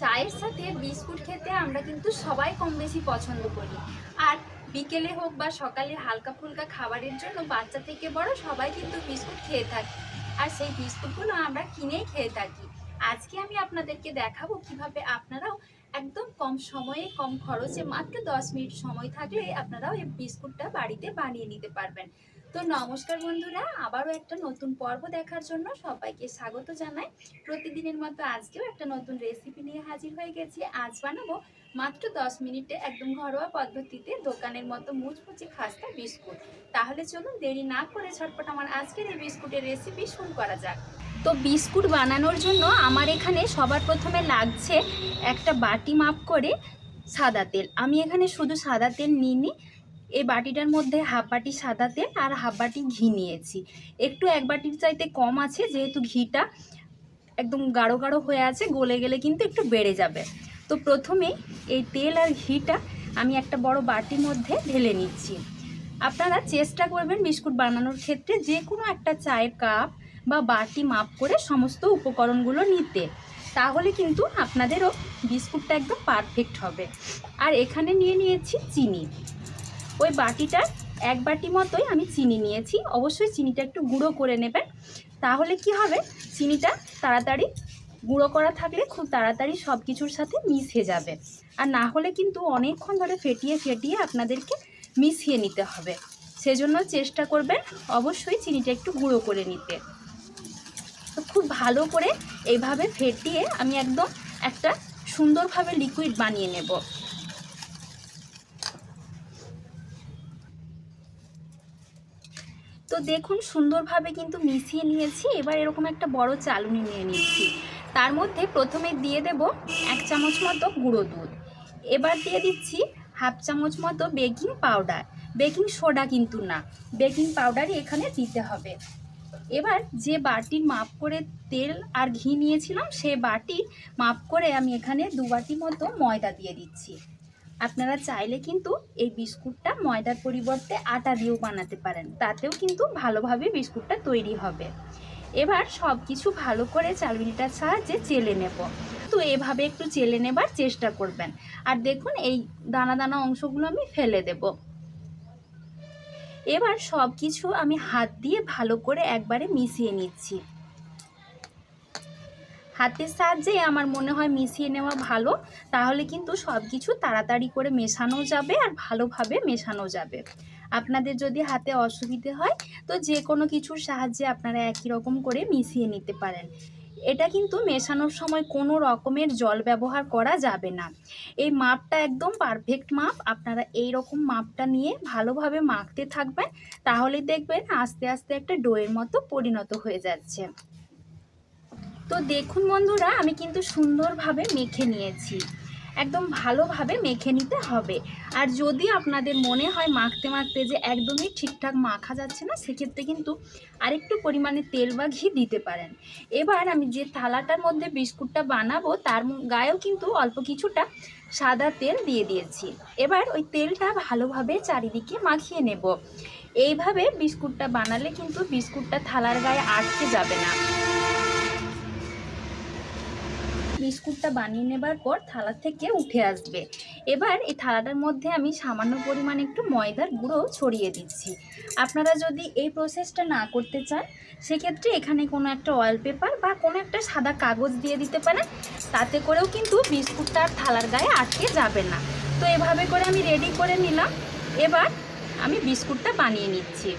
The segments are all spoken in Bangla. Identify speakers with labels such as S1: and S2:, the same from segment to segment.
S1: চায়ের সাথে বিস্কুট খেতে আমরা কিন্তু সবাই কম বেশি পছন্দ করি। আর বিকেলে হোক বা সকালে হালকা ফুলকা খাবারের জন্য বাচ্চা থেকে বড় সবাই কিন্তু বিস্কুট খেয়ে থাকি। আর সেই বিস্কুটগুলো আমরা কিনেই খেয়ে থাকি। আজকে আমি আপনাদেরকে দেখাবো কিভাবে আপনারাও একদম কম সময়ে কম খরচে মাত্র 10 মিনিট সময় থাকলে আপনারাও এই বিস্কুটটা বাড়িতে বানিয়ে নিতে পারবেন। তো নমস্কার বন্ধুরা, আবারও একটা নতুন পর্ব দেখার জন্য সবাইকে স্বাগত জানাই। প্রতিদিনের মতো আজকেও একটা নতুন রেসিপি নিয়ে হাজির হয়ে গেছি। আজ বানাবো মাত্র 10 মিনিটে একদম ঘরোয়া পদ্ধতিতে দোকানের মতো মুচমুচে খাস্তা বিস্কুট। তাহলে চলুন দেরি না করে ঝটপট আমার আজকের এই বিস্কুটের রেসিপি শুরু করা যাক। তো বিস্কুট বানানোর জন্য আমার এখানে সবার প্রথমে লাগছে একটা বাটি মাপ করে সাদা তেল। আমি এখানে শুধু সাদা তেল নিইনি, এই বাটিটার মধ্যে হাফ বাটি সাদা তেল আর হাফ বাটি ঘি নিয়েছি। একটু এক বাটির চাইতে কম আছে, যেহেতু ঘিটা একদম গাঢ় গাঢ় হয়ে আছে, গলে গেলে কিন্তু একটু বেড়ে যাবে। তো প্রথমে এই তেল আর ঘিটা আমি একটা বড় বাটির মধ্যে ঢেলে নিচ্ছি। আপনারা চেষ্টা করবেন বিস্কুট বানানোর ক্ষেত্রে যে কোনো একটা চায়ের কাপ বা বাটি মাপ করে সমস্ত উপকরণগুলো নিতে, তাহলে কিন্তু আপনাদেরও বিস্কুটটা একদম পারফেক্ট হবে। আর এখানে নিয়ে নিয়েছি চিনি। ওই বাটিটার এক বাটি মতোই আমি চিনি নিয়েছি। অবশ্যই চিনিটা একটু গুঁড়ো করে নেবেন, তাহলে কি হবে, চিনিটা তাড়াতাড়ি গুঁড়ো করা থাকলে খুব তাড়াতাড়ি সব কিছুর সাথে মিশে যাবে। আর না হলে কিন্তু অনেকক্ষণ ধরে ফেটিয়ে ফেটিয়ে আপনাদেরকে মিশিয়ে নিতে হবে। সেজন্য চেষ্টা করবেন অবশ্যই চিনিটা একটু গুঁড়ো করে নিতে। তো খুব ভালো করে এইভাবে ফেটিয়ে আমি একদম একটা সুন্দরভাবে লিকুইড বানিয়ে নেব। তো দেখুন সুন্দরভাবে কিন্তু মিশিয়ে নিয়েছি। এবার এরকম একটা বড় চালুনি নিয়ে নিচ্ছি। তার মধ্যে প্রথমে দিয়ে দেব 1 চামচ মতো গুঁড়ো দুধ। এবার দিয়ে দিচ্ছি হাফ চামচ মতো বেকিং পাউডার। বেকিং সোডা কিন্তু না, বেকিং পাউডারই এখানে দিতে হবে। এবার যে বাটির মাপ করে তেল আর ঘি নিয়েছিলাম, সে বাটির মাপ করে আমি এখানে 2 বাটি মতো ময়দা দিয়ে দিচ্ছি। আপনারা চাইলে কিন্তু এই বিস্কুটটা ময়দার পরিবর্তে আটা দিয়েও বানাতে পারেন, তাতেও কিন্তু ভালোভাবে বিস্কুটটা তৈরি হবে। এবার সব কিছু ভালো করে চালনিটার সাহায্যে চেলে নেব। তো এভাবে একটু চেলে নেবার চেষ্টা করবেন। আর দেখুন এই দানা দানা অংশগুলো আমি ফেলে দেব। এবার সব কিছু আমি হাত দিয়ে ভালো করে একবারে মিশিয়ে নিচ্ছি। হাতের সাহায্যে আমার মনে হয় মিশিয়ে নেওয়া ভালো, তাহলে কিন্তু সব কিছু তাড়াতাড়ি করে মেশানো যাবে আর ভালোভাবে মেশানো যাবে। আপনাদের যদি হাতে অসুবিধে হয় তো যে কোনো কিছুর সাহায্যে আপনারা একই রকম করে মিশিয়ে নিতে পারেন। এটা কিন্তু মেশানোর সময় কোনো রকমের জল ব্যবহার করা যাবে না। এই মাপটা একদম পারফেক্ট মাপ। আপনারা এই রকম মাপটা নিয়ে ভালোভাবে মাখতে থাকবেন, তাহলে দেখবেন আস্তে আস্তে একটা ডোয়ের মতো পরিণত হয়ে যাচ্ছে। তো দেখুন বন্ধুরা, আমি কিন্তু সুন্দরভাবে মেখে নিয়েছি। একদম ভালোভাবে মেখে নিতে হবে। আর যদি আপনাদের মনে হয় মাখতে মাখতে যে একদমই ঠিকঠাক মাখা যাচ্ছে না, সেক্ষেত্রে কিন্তু আরেকটু পরিমাণে তেল বা ঘি দিতে পারেন। এবার আমি যে থালাটার মধ্যে বিস্কুটটা বানাবো তার গায়েও কিন্তু অল্প কিছুটা সাদা তেল দিয়ে দিয়েছি। এবার ওই তেলটা ভালোভাবে চারিদিকে মাখিয়ে নেব। এইভাবে বিস্কুটটা বানালে কিন্তু বিস্কুটটা থালার গায়ে আটকে যাবে না। বিস্কুটটা বানিয়ে নেবার পর থালা থেকে উঠে আসবে। এবার এই থালাটার মধ্যে আমি সামান্য পরিমাণে একটু ময়দার গুঁড়ো ছড়িয়ে দিচ্ছি। আপনারা যদি এই প্রসেসটা না করতে চান, সেক্ষেত্রে এখানে কোনো একটা অয়েল পেপার বা কোনো একটা সাদা কাগজ দিয়ে দিতে পারেন, তাতে করেও কিন্তু বিস্কুটটা আর থালার গায়ে আটকে যাবে না। তো এভাবে করে আমি রেডি করে নিলাম। এবার আমি বিস্কুটটা বানিয়ে নিচ্ছি।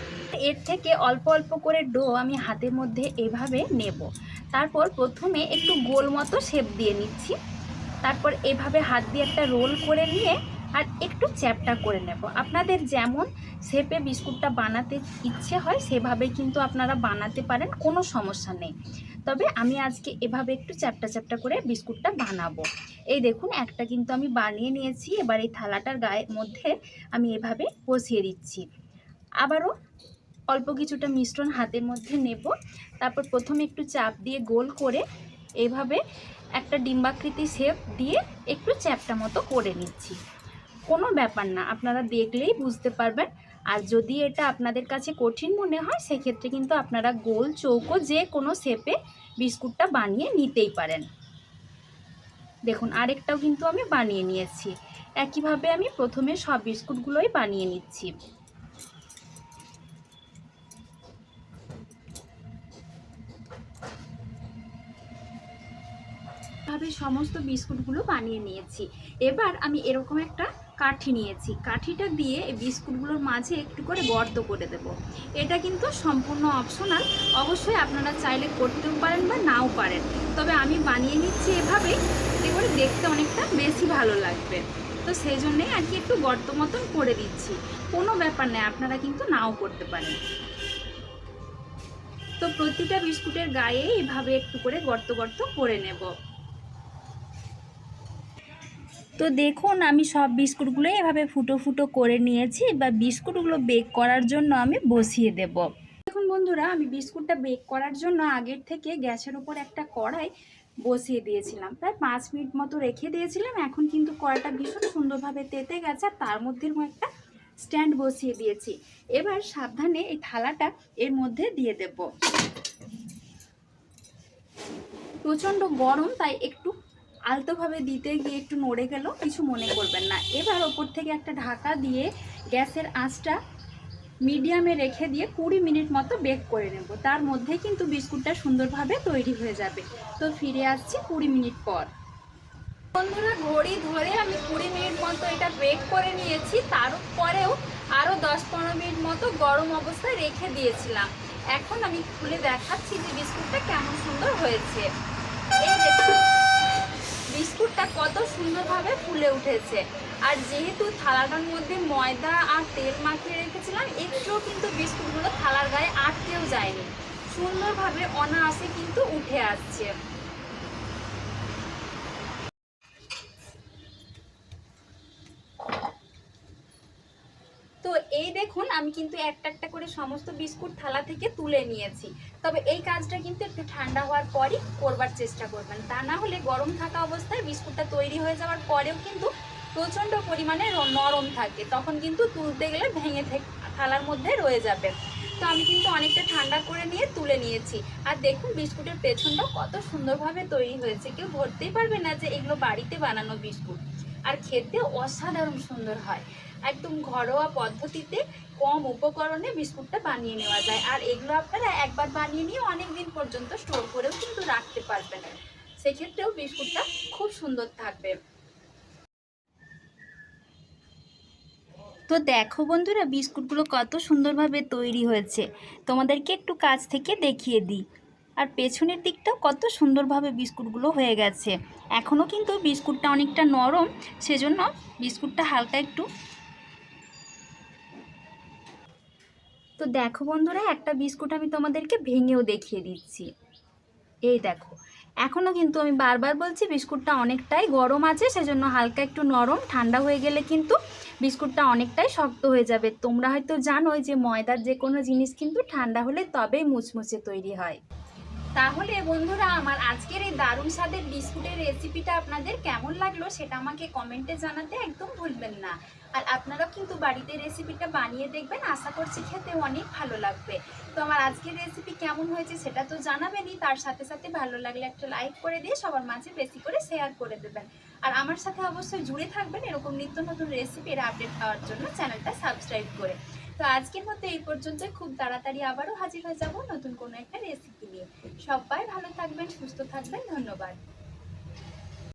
S1: এর থেকে অল্প অল্প করে ডো আমি হাতের মধ্যে এভাবে নেব। তারপর প্রথমে একটু গোল মতো শেপ দিয়ে নিচ্ছি। তারপর এভাবে হাত দিয়ে একটা রোল করে নিয়ে আর একটু চ্যাপটা করে নেব। আপনাদের যেমন শেপে বিস্কুটটা বানাতে ইচ্ছে হয় সেভাবে কিন্তু আপনারা বানাতে পারেন, কোনো সমস্যা নেই। তবে আমি আজকে এভাবে একটু চ্যাপটা চ্যাপটা করে বিস্কুটটা বানাবো। এই দেখুন একটা কিন্তু আমি বানিয়ে নিয়েছি। এবার এই থালাটার গায়ের মধ্যে আমি এভাবে বসিয়ে দিচ্ছি। আবারও অল্প কিছুটা মিশ্রণ হাতের মধ্যে নেব। তারপর প্রথমে একটু চাপ দিয়ে গোল করে এইভাবে একটা ডিম্বাকৃতি শেপ দিয়ে একটু চ্যাপটা মতো করে নিচ্ছি। কোনো ব্যাপার না, আপনারা দেখলেই বুঝতে পারবেন। আর যদি এটা আপনাদের কাছে কঠিন মনে হয়, সেক্ষেত্রে কিন্তু আপনারা গোল চৌকো যে কোনো শেপে বিস্কুটটা বানিয়ে নিতেই পারেন। দেখুন আরেকটাও কিন্তু আমি বানিয়ে নিয়েছি। একইভাবে আমি প্রথমে সব বিস্কুটগুলোই বানিয়ে নিচ্ছি। ভাবে সমস্ত বিস্কুটগুলো বানিয়ে নিয়েছি। এবার আমি এরকম একটা কাঠি নিয়েছি, কাঠিটা দিয়ে এই বিস্কুটগুলোর মাঝে একটু করে গর্ত করে দেব। এটা কিন্তু সম্পূর্ণ অপশনাল, অবশ্যই আপনারা চাইলে করতেও পারেন বা নাও পারেন, তবে আমি বানিয়ে নিচ্ছি এভাবেই, এতে করে দেখতে অনেকটা বেশি ভালো লাগবে। তো সেই জন্যেই আর কি একটু গর্ত মতন করে দিচ্ছি, কোনো ব্যাপার নেই, আপনারা কিন্তু নাও করতে পারেন। তো প্রতিটা বিস্কুটের গায়ে এইভাবে একটু করে গর্ত গর্ত করে নেব। তো দেখুন আমি সব বিস্কুটগুলো এভাবে ফুটো ফুটো করে নিয়েছি, বা বিস্কুটগুলো বেক করার জন্য আমি বসিয়ে দেব। দেখুন বন্ধুরা, আমি বিস্কুটটা বেক করার জন্য আগের থেকে গ্যাসের উপর একটা কড়াই বসিয়ে দিয়েছিলাম, প্রায় 5 মিনিট মতো রেখে দিয়েছিলাম। এখন কিন্তু কড়াইটা ভীষণ সুন্দরভাবে তেতে গেছে, আর তার মধ্যে একটা স্ট্যান্ড বসিয়ে দিয়েছি। এবার সাবধানে এই থালাটা এর মধ্যে দিয়ে দেব। প্রচণ্ড গরম, তাই একটু আলতোভাবে দিতে গিয়ে একটু নড়ে গেল, কিছু মনে করবেন না। এবার ওপর থেকে একটা ঢাকা দিয়ে গ্যাসের আঁচটা মিডিয়ামে রেখে দিয়ে 20 মিনিট মতো বেক করে নেব। তার মধ্যে কিন্তু বিস্কুটটা সুন্দরভাবে তৈরি হয়ে যাবে। তো ফিরে আসছি 20 মিনিট পর। বন্ধুরা, ঘড়ি ধরে আমি 20 মিনিট মতো এটা বেক করে নিয়েছি, তারপরেও আরও 10-15 মিনিট মতো গরম অবস্থায় রেখে দিয়েছিলাম। এখন আমি খুলে দেখাচ্ছি যে বিস্কুটটা কেমন সুন্দর হয়েছে। এই দেখুন বিস্কুটটা কত সুন্দরভাবে ফুলে উঠেছে। আর যেহেতু থালাটার মধ্যে ময়দা আর তেল মাখিয়ে রেখেছিলাম, একটুও কিন্তু বিস্কুটগুলো থালার গায়ে আটকেও যায়নি, সুন্দরভাবে অনায়াসে কিন্তু উঠে আসছে। তো এই দেখুন আমি কিন্তু একটা একটা করে সমস্ত বিস্কুট থালা থেকে তুলে নিয়েছি। তবে এই কাজটা কিন্তু একটু ঠান্ডা হওয়ার পরই করবার চেষ্টা করবেন, তা না হলে গরম থাকা অবস্থায় বিস্কুটটা তৈরি হয়ে যাওয়ার পরেও কিন্তু প্রচণ্ড পরিমাণে নরম থাকে, তখন কিন্তু তুলতে গেলে ভেঙে থালার মধ্যে রয়ে যাবে। তো আমি কিন্তু অনেকটা ঠান্ডা করে নিয়ে তুলে নিয়েছি। আর দেখুন বিস্কুটের পেছনটাও কত সুন্দরভাবে তৈরি হয়েছে, কেউ ধরতেই পারবে না যে এগুলো বাড়িতে বানানো বিস্কুট। আর খেতে অসাধারণ সুন্দর হয়। একদম ঘরোয়া পদ্ধতিতে কম উপকরণে বিস্কুটটা বানিয়ে নেওয়া যায়। আর এগুলো আপনারা একবার বানিয়ে নিয়ে অনেক দিন পর্যন্ত স্টোর করেও কিন্তু রাখতে পারবেন, সেক্ষেত্রেও বিস্কুটটা খুব সুন্দর থাকবে। তো দেখো বন্ধুরা, বিস্কুটগুলো কত সুন্দরভাবে তৈরি হয়েছে, তোমাদেরকে একটু কাছ থেকে দেখিয়ে দিই। আর পেছনের দিকটাও কত সুন্দরভাবে বিস্কুটগুলো হয়ে গেছে। এখনও কিন্তু বিস্কুটটা অনেকটা নরম, সেজন্য বিস্কুটটা হালকা একটু। তো দেখো বন্ধুরা, একটা বিস্কুট আমি তোমাদেরকে ভেঙেও দেখিয়ে দিচ্ছি। এই দেখো, এখনও কিন্তু আমি বারবার বলছি বিস্কুটটা অনেকটাই গরম আছে, সেজন্য হালকা একটু নরম, ঠান্ডা হয়ে গেলে কিন্তু বিস্কুটটা অনেকটাই শক্ত হয়ে যাবে। তোমরা হয়তো জানোই যে ময়দার যে কোনো জিনিস কিন্তু ঠান্ডা হলে তবেই মুচমুচে তৈরি হয়। তাহলে বন্ধুরা, আমার আজকের এই দারুণ স্বাদের বিস্কুটের রেসিপিটা আপনাদের কেমন লাগলো সেটা আমাকে কমেন্টে জানাতে একদম ভুলবেন না। আর আপনারাও কিন্তু বাড়িতে রেসিপিটা বানিয়ে দেখবেন, আশা করছি খেতে অনেক ভালো লাগবে। তো আমার আজকের রেসিপি কেমন হয়েছে সেটা তো জানাবেনই, তার সাথে সাথে ভালো লাগলে একটা লাইক করে দিয়ে সবার মাঝে বেশি করে শেয়ার করে দেবেন। আর আমার সাথে অবশ্যই জুড়ে থাকবেন এরকম নিত্য নতুন রেসিপির আপডেট পাওয়ার জন্য চ্যানেলটা সাবস্ক্রাইব করে। তো আজকের মতো এই পর্যন্ত, খুব তাড়াতাড়ি আবারও হাজির হয়ে যাব নতুন কোনো একটা রেসিপি নিয়ে। সবাই ভালো থাকবেন, সুস্থ থাকবেন, ধন্যবাদ।